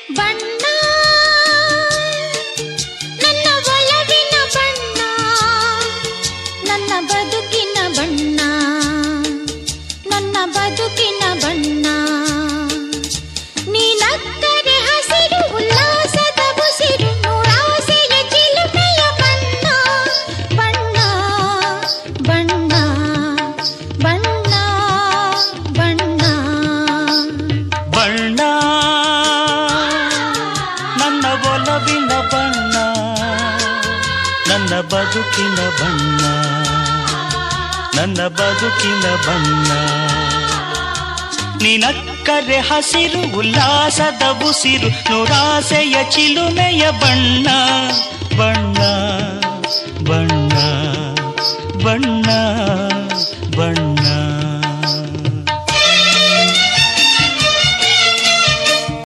ಬಣ್ಣ ನನ್ನ ಒಲವಿನ ಬಣ್ಣ, ನನ್ನ ಬದುಕಿನ ಬಣ್ಣ, ನನ್ನ ಬದುಕಿನ ಬಣ್ಣ. ನೀನಕ್ಕರೆ ಹಸಿರು ಉಲ್ಲಾಸದ ಉಸಿರು, ನೂರಾಸೆಯ ಚಿಲುಮೆಯ ಬಣ್ಣ. ಬಣ್ಣ ಬಣ್ಣ ಬಣ್ಣ ಬಣ್ಣ ಬಣ್ಣ ನನ್ನ ಒಲವಿನ ಬಣ್ಣ, ನನ್ನ ಬದುಕಿನ ಬಣ್ಣ, ನನ್ನ ಬದುಕಿನ ಬಣ್ಣ. ನೀನಕ್ಕರೆ ಹಸಿರು ಉಲ್ಲಾಸದ ಉಸಿರು, ನೂರಾಸೆಯ ಚಿಲುಮೆಯ ಬಣ್ಣ. ಬಣ್ಣ ಬಣ್ಣ ಬಣ್ಣ ಬಣ್ಣ